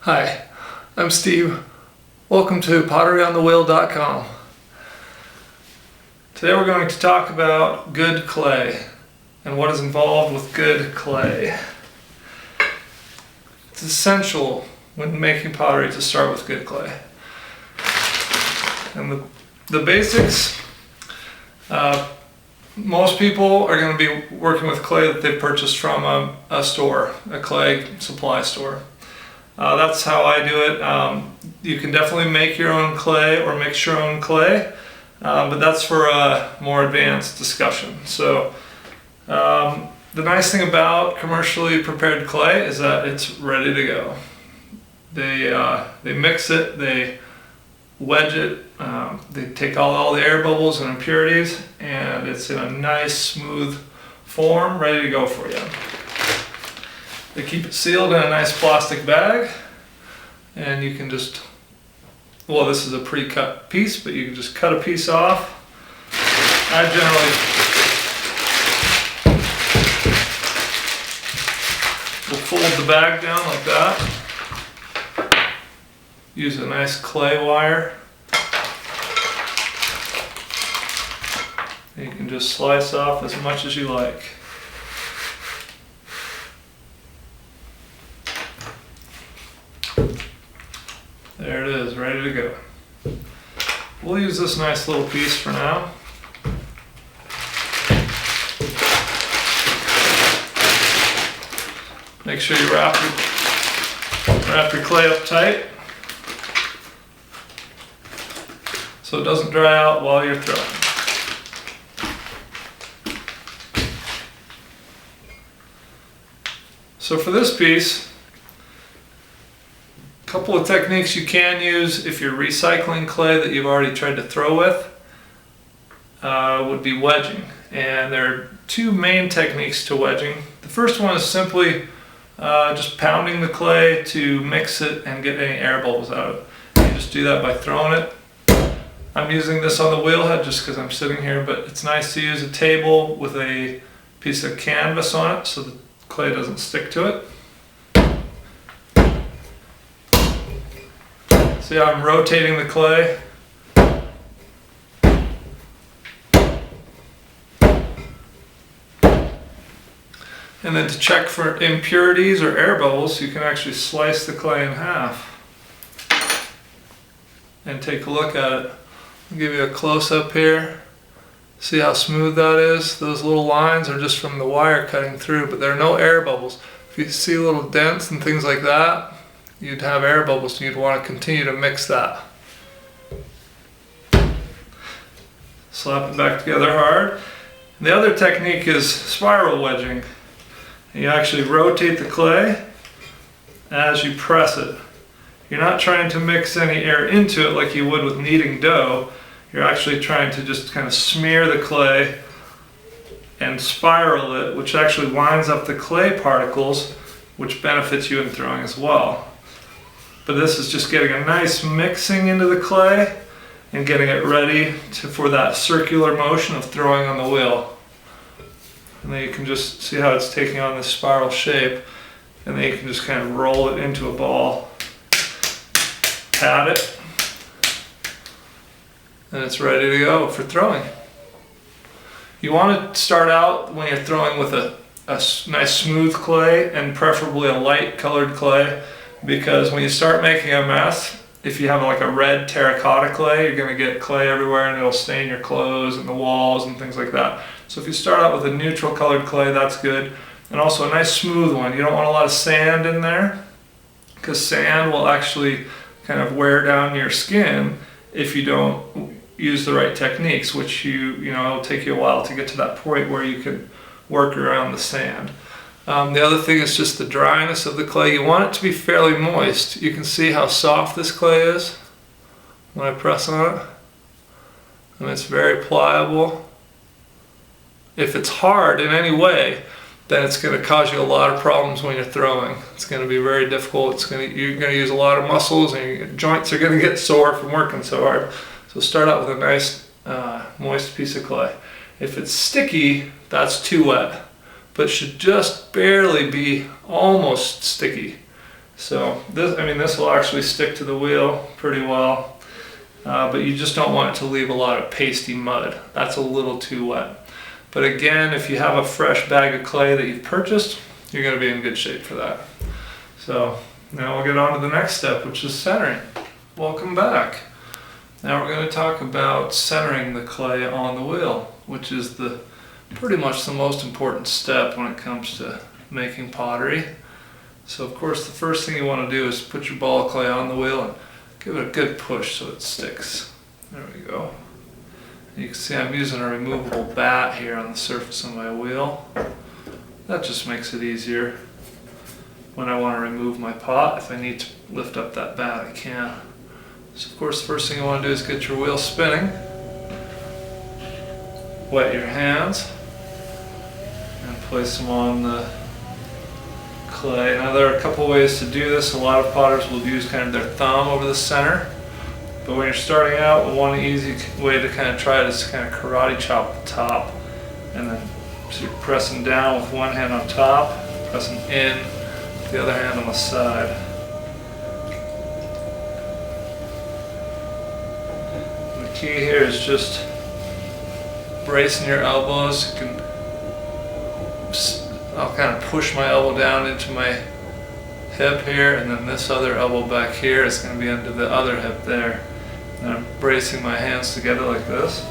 Hi, I'm Steve. Welcome to potteryonthewheel.com. Today we're going to talk about good clay and what is involved with good clay. It's essential when making pottery to start with good clay. And the basics, most people are going to be working with clay that they've purchased from a store, a clay supply store. That's how I do it. You can definitely make your own clay or mix your own clay, but that's for a more advanced discussion. So the nice thing about commercially prepared clay is that it's ready to go. They mix it, they wedge it, they take all the air bubbles and impurities, and it's in a nice smooth form ready to go for you. They keep it sealed in a nice plastic bag, and you can just, well, this is a pre-cut piece, but you can just cut a piece off. I generally will fold the bag down like that. Use a nice clay wire. And you can just slice off as much as you like. There it is, ready to go. We'll use this nice little piece for now. Make sure you wrap your clay up tight so it doesn't dry out while you're throwing. So for this piece, couple of techniques you can use if you're recycling clay that you've already tried to throw with would be wedging. And there are two main techniques to wedging. The first one is simply just pounding the clay to mix it and get any air bubbles out of it. You just do that by throwing it. I'm using this on the wheel head just because I'm sitting here, but it's nice to use a table with a piece of canvas on it so the clay doesn't stick to it. See how I'm rotating the clay? And then to check for impurities or air bubbles, you can actually slice the clay in half and take a look at it. I'll give you a close-up here. See how smooth that is? Those little lines are just from the wire cutting through, but there are no air bubbles. If you see little dents and things like that, you'd have air bubbles, so you'd want to continue to mix that. Slap it back together hard. And the other technique is spiral wedging. You actually rotate the clay as you press it. You're not trying to mix any air into it like you would with kneading dough. You're actually trying to just kind of smear the clay and spiral it, which actually winds up the clay particles, which benefits you in throwing as well. But this is just getting a nice mixing into the clay and getting it ready for that circular motion of throwing on the wheel. And then you can just see how it's taking on this spiral shape, and then you can just kind of roll it into a ball, pat it, and it's ready to go for throwing. You want to start out when you're throwing with a nice smooth clay, and preferably a light colored clay, because when you start making a mess, if you have like a red terracotta clay, you're going to get clay everywhere and it'll stain your clothes and the walls and things like that. So if you start out with a neutral colored clay, that's good. And also a nice smooth one. You don't want a lot of sand in there, because sand will actually kind of wear down your skin if you don't use the right techniques, which it'll take you a while to get to that point where you can work around the sand. The other thing is just the dryness of the clay. You want it to be fairly moist. You can see how soft this clay is when I press on it. And it's very pliable. If it's hard in any way, then it's going to cause you a lot of problems when you're throwing. It's going to be very difficult. You're going to use a lot of muscles, and your joints are going to get sore from working so hard. So start out with a nice moist piece of clay. If it's sticky, that's too wet, but should just barely be almost sticky. So this will actually stick to the wheel pretty well, but you just don't want it to leave a lot of pasty mud. That's a little too wet. But again, if you have a fresh bag of clay that you've purchased, you're going to be in good shape for that. So now we'll get on to the next step, which is centering. Welcome back. Now we're going to talk about centering the clay on the wheel, which is pretty much the most important step when it comes to making pottery. So of course the first thing you want to do is put your ball of clay on the wheel and give it a good push so it sticks. There we go. And you can see I'm using a removable bat here on the surface of my wheel. That just makes it easier when I want to remove my pot. If I need to lift up that bat, I can. So of course the first thing you want to do is get your wheel spinning. Wet your hands and place them on the clay. Now there are a couple ways to do this. A lot of potters will use kind of their thumb over the center, but when you're starting out, one easy way to kind of try it is to kind of karate chop the top, and then so you're pressing down with one hand on top, pressing in with the other hand on the side. And the key here is just bracing your elbows. I'll kind of push my elbow down into my hip here, and then this other elbow back here is going to be into the other hip there. And I'm bracing my hands together like this.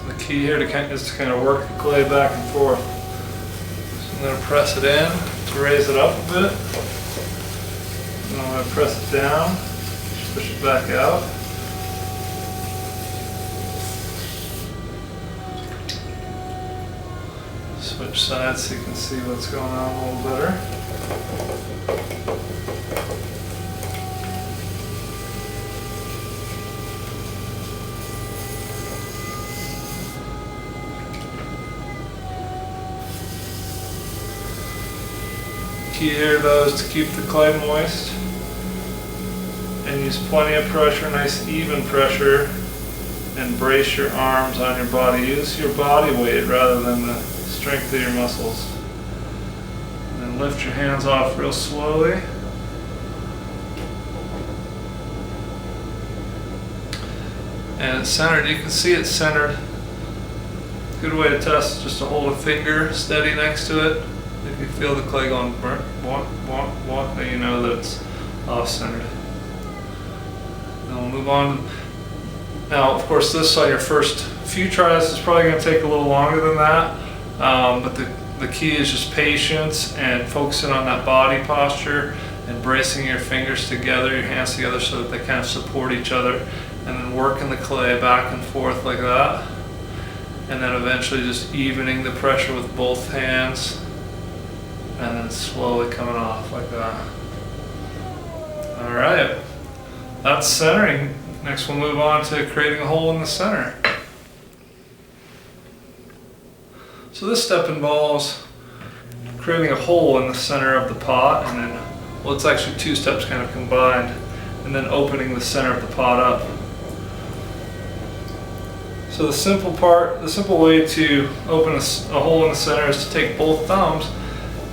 The key here is to kind of work the clay back and forth. So I'm going to press it in to raise it up a bit. And I'm going to press it down, push it back out. Switch sides so you can see what's going on a little better. Key here though is to keep the clay moist and use plenty of pressure, nice even pressure, and brace your arms on your body. Use your body weight rather than the strength of your muscles. And then lift your hands off real slowly. And it's centered. You can see it's centered. Good way to test is just to hold a finger steady next to it. If you feel the clay going burnt, then you know that it's off-centered. Then we'll move on. Now, of course, this on your first few tries is probably going to take a little longer than that, but the key is just patience and focusing on that body posture and bracing your fingers together, your hands together so that they kind of support each other, and then working the clay back and forth like that, and then eventually just evening the pressure with both hands, and then slowly coming off like that. Alright, that's centering. Next we'll move on to creating a hole in the center. So this step involves creating a hole in the center of the pot, and then, well, it's actually two steps kind of combined, and then opening the center of the pot up. So the simple way to open a hole in the center is to take both thumbs,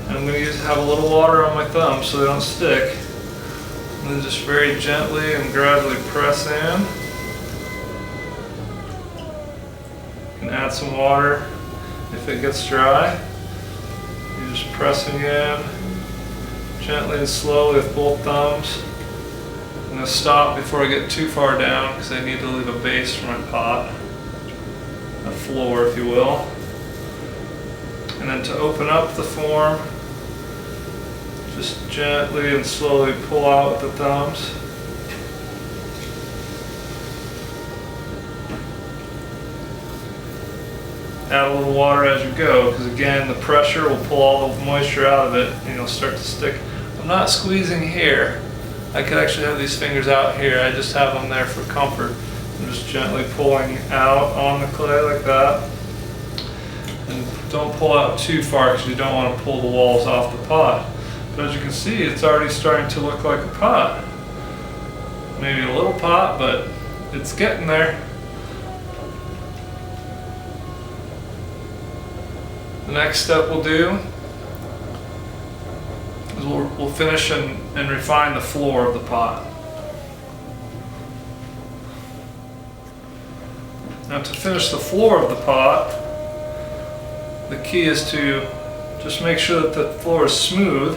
and I'm going to have a little water on my thumbs so they don't stick. And then just very gently and gradually press in. You can add some water if it gets dry. You're just pressing in gently and slowly with both thumbs. I'm going to stop before I get too far down because I need to leave a base for my pot, a floor if you will. And then to open up the form, just gently and slowly pull out with the thumbs. Add a little water as you go, because again the pressure will pull all the moisture out of it and it'll start to stick. I'm not squeezing here. I could actually have these fingers out here. I just have them there for comfort. I'm just gently pulling out on the clay like that. And don't pull out too far because you don't want to pull the walls off the pot. But as you can see, it's already starting to look like a pot. Maybe a little pot, but it's getting there. The next step we'll do is we'll finish and refine the floor of the pot. Now to finish the floor of the pot, the key is to just make sure that the floor is smooth.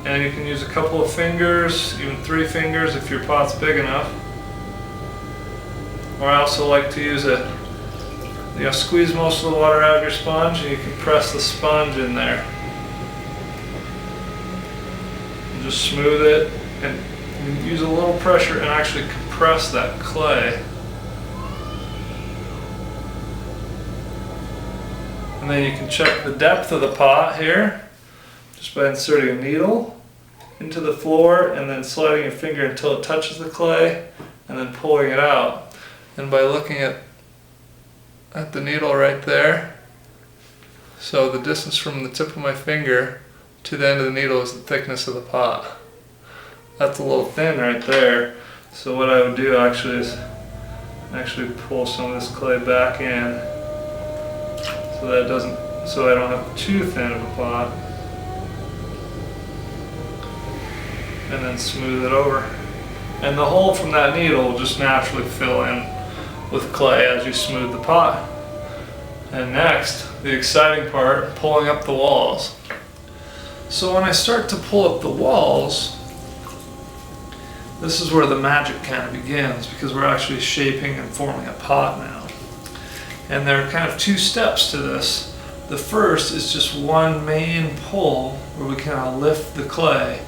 And you can use a couple of fingers, even 3 fingers if your pot's big enough. Or I also like to use squeeze most of the water out of your sponge and you can press the sponge in there. And just smooth it and use a little pressure and actually compress that clay. And then you can check the depth of the pot here just by inserting a needle into the floor and then sliding your finger until it touches the clay and then pulling it out. And by looking at the needle right there, so the distance from the tip of my finger to the end of the needle is the thickness of the pot. That's a little thin right there. So what I would do actually is pull some of this clay back in so I don't have too thin of a pot. And then smooth it over. And the hole from that needle will just naturally fill in with clay as you smooth the pot. And next, the exciting part, pulling up the walls. So when I start to pull up the walls, this is where the magic kind of begins because we're actually shaping and forming a pot now. And there are kind of 2 steps to this. The first is just one main pull where we kind of lift the clay.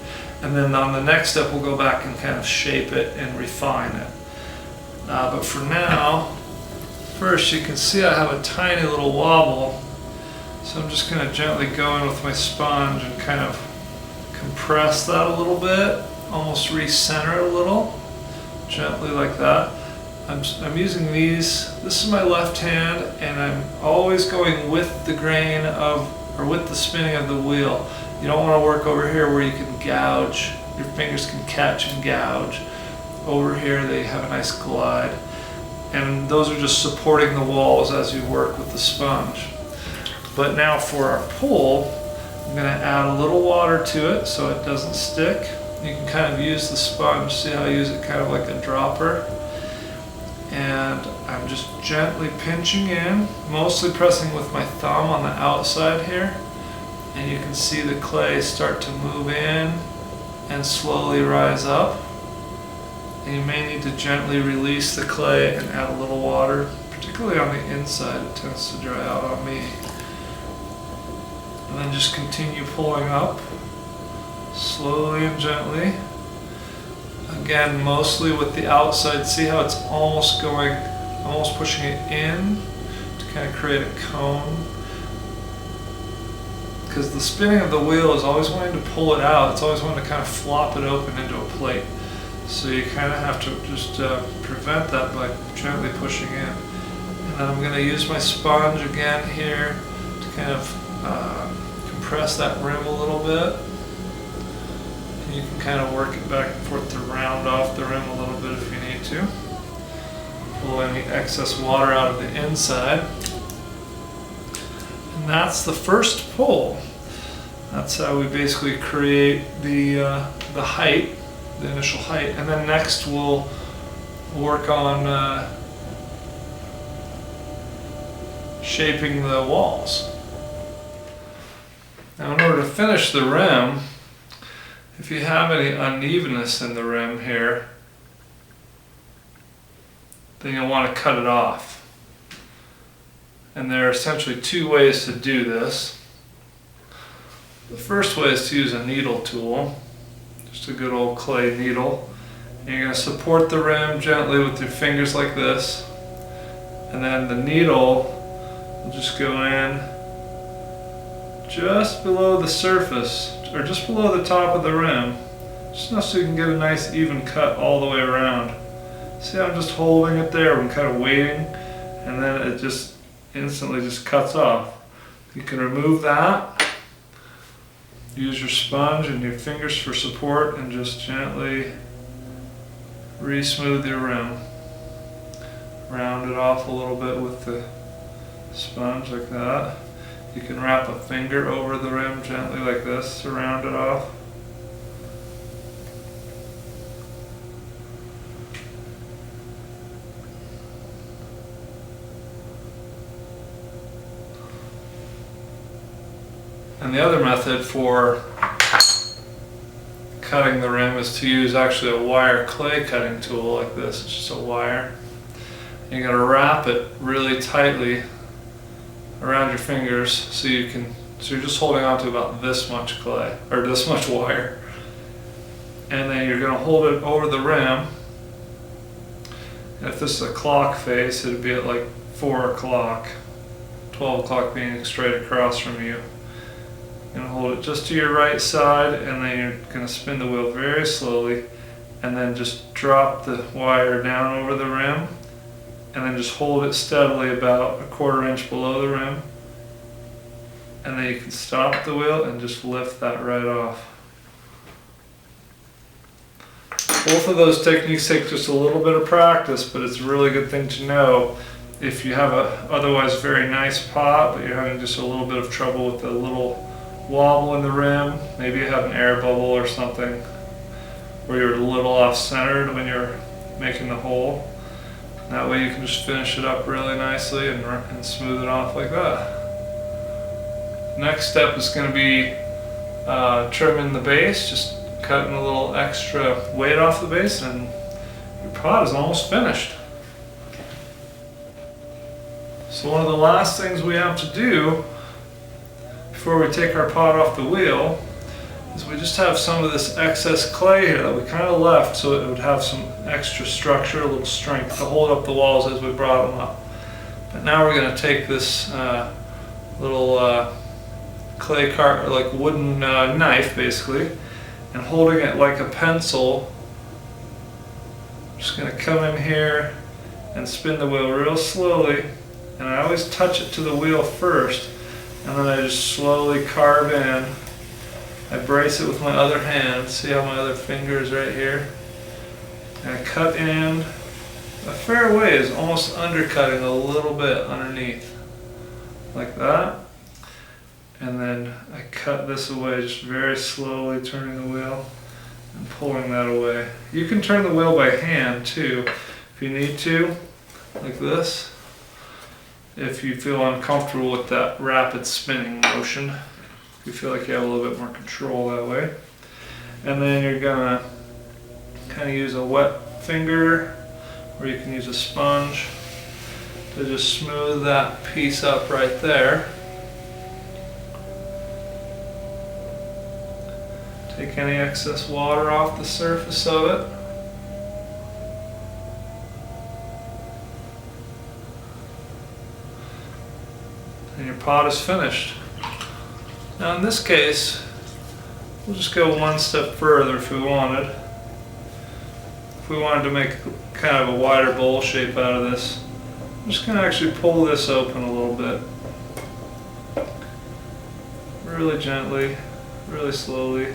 And then on the next step, we'll go back and kind of shape it and refine it. But for now, first you can see I have a tiny little wobble. So I'm just going to gently go in with my sponge and kind of compress that a little bit, almost recenter it a little, gently like that. I'm using these, this is my left hand, and I'm always going with the grain or with the spinning of the wheel. You don't want to work over here where you can gouge, your fingers can catch and gouge. Over here they have a nice glide. And those are just supporting the walls as you work with the sponge. But now for our pull, I'm going to add a little water to it so it doesn't stick. You can kind of use the sponge, see how I use it kind of like a dropper. And I'm just gently pinching in, mostly pressing with my thumb on the outside here. And you can see the clay start to move in and slowly rise up. And you may need to gently release the clay and add a little water, particularly on the inside. It tends to dry out on me. And then just continue pulling up, slowly and gently. Again, mostly with the outside. See how it's almost pushing it in to kind of create a cone. Because the spinning of the wheel is always wanting to pull it out. It's always wanting to kind of flop it open into a plate. So you kind of have to just prevent that by gently pushing in. And then I'm going to use my sponge again here to kind of compress that rim a little bit. And you can kind of work it back and forth to round off the rim a little bit if you need to. Pull any excess water out of the inside. And that's the first pull. That's how we basically create the height, the initial height. And then next we'll work on shaping the walls. Now in order to finish the rim, if you have any unevenness in the rim here, then you'll want to cut it off. And there are essentially 2 ways to do this. The first way is to use a needle tool, just a good old clay needle. And you're going to support the rim gently with your fingers like this. And then the needle will just go in just below the surface, or just below the top of the rim, Just enough so you can get a nice even cut all the way around. See, I'm just holding it there, I'm kind of waiting, and then it just instantly just cuts off. You can remove that, use your sponge and your fingers for support, and just gently re-smooth your rim. Round it off a little bit with the sponge like that. You can wrap a finger over the rim gently like this to round it off. And the other method for cutting the rim is to use actually a wire clay cutting tool like this. It's just a wire. And you're going to wrap it really tightly around your fingers so you're just holding on to about this much clay, or this much wire. And then you're going to hold it over the rim. And if this is a clock face, it would be at like 4 o'clock, 12 o'clock being straight across from you. You're going to hold it just to your right side, and then you're going to spin the wheel very slowly, and then just drop the wire down over the rim, and then just hold it steadily about a 1/4 inch below the rim, and then you can stop the wheel and just lift that right off. Both of those techniques take just a little bit of practice, but it's a really good thing to know if you have a otherwise very nice pot, but you're having just a little bit of trouble with the little wobble in the rim. Maybe you have an air bubble or something where you're a little off-centered when you're making the hole. That way you can just finish it up really nicely and smooth it off like that. Next step is going to be trimming the base, just cutting a little extra weight off the base, and your pot is almost finished. So one of the last things we have to do before we take our pot off the wheel is we just have some of this excess clay here that we kind of left so it would have some extra structure, a little strength to hold up the walls as we brought them up. But now we're going to take this little clay cart, or like wooden knife basically, and holding it like a pencil, I'm just going to come in here and spin the wheel real slowly, and I always touch it to the wheel first, and then I just slowly carve in. I brace it with my other hand. See how my other finger is right here? And I cut in a fair ways, almost undercutting a little bit underneath, like that. And then I cut this away, just very slowly turning the wheel and pulling that away. You can turn the wheel by hand too, if you need to, like this. If you feel uncomfortable with that rapid spinning motion, you feel like you have a little bit more control that way. And then you're gonna kind of use a wet finger, or you can use a sponge to just smooth that piece up right there. Take any excess water off the surface of it. And your pot is finished. Now in this case, we'll just go one step further if we wanted. If we wanted to make kind of a wider bowl shape out of this, I'm just going to actually pull this open a little bit. Really gently, really slowly.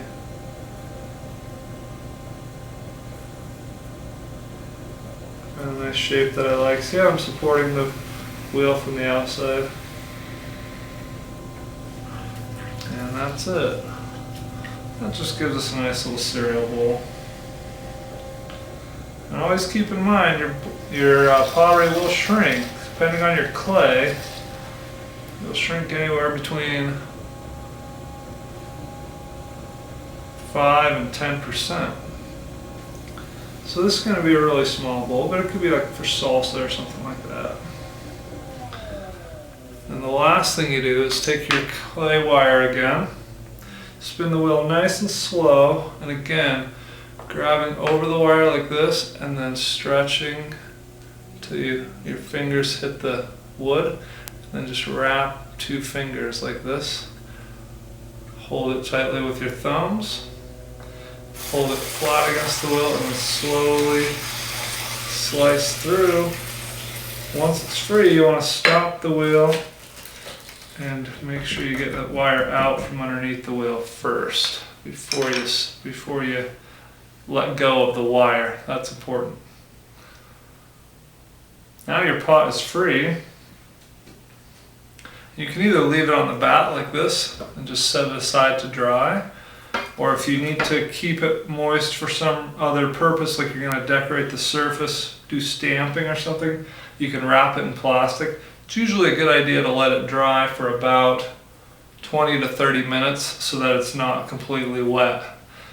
And a nice shape that I like. See how I'm supporting the wheel from the outside? And that's it. That just gives us a nice little cereal bowl. And always keep in mind your pottery will shrink, depending on your clay. It'll shrink anywhere between 5 and 10%. So this is going to be a really small bowl, but it could be like for salsa or something like that. And the last thing you do is take your clay wire again, spin the wheel nice and slow, and again, grabbing over the wire like this, and then stretching till your fingers hit the wood, and then just wrap 2 fingers like this. Hold it tightly with your thumbs. hold it flat against the wheel and then slowly slice through. Once it's free, you want to stop the wheel and make sure you get that wire out from underneath the wheel first before you let go of the wire. That's important. Now your pot is free. You can either leave it on the bat like this and just set it aside to dry, or if you need to keep it moist for some other purpose, like you're going to decorate the surface, do stamping or something, you can wrap it in plastic. It's usually a good idea to let it dry for about 20 to 30 minutes so that it's not completely wet.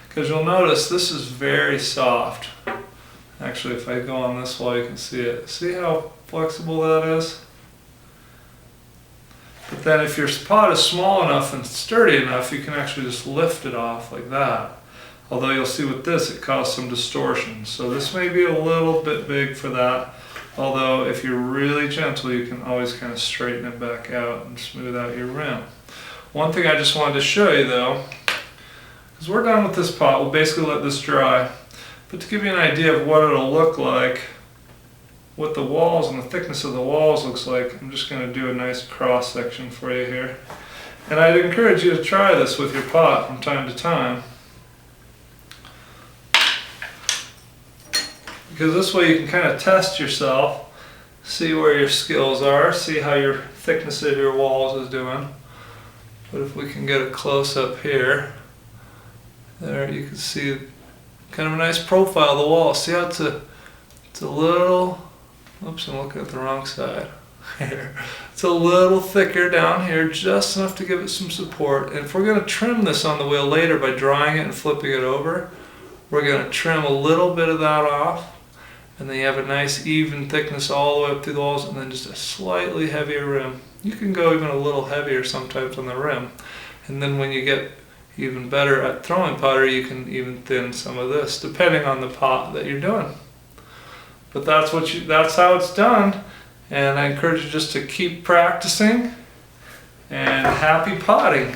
Because you'll notice this is very soft. Actually, if I go on this wall, you can see it. See how flexible that is? But then if your pot is small enough and sturdy enough, you can actually just lift it off like that. Although you'll see with this, it caused some distortion. So this may be a little bit big for that. Although if you're really gentle, you can always kind of straighten it back out and smooth out your rim. One thing I just wanted to show you though, is we're done with this pot. We'll basically let this dry. But to give you an idea of what it'll look like, what the walls and the thickness of the walls looks like, I'm just going to do a nice cross section for you here. And I'd encourage you to try this with your pot from time to time. Because this way you can kind of test yourself, see where your skills are, see how your thickness of your walls is doing. But if we can get a close up here, there you can see kind of a nice profile of the wall. See how it's a little, oops, I'm looking at the wrong side. Here. It's a little thicker down here, just enough to give it some support. And if we're going to trim this on the wheel later by drying it and flipping it over, we're going to trim a little bit of that off. And then you have a nice even thickness all the way up through the walls, and then just a slightly heavier rim. You can go even a little heavier sometimes on the rim. And then when you get even better at throwing pottery, you can even thin some of this, depending on the pot that you're doing. But that's how it's done. And I encourage you just to keep practicing, and happy potting.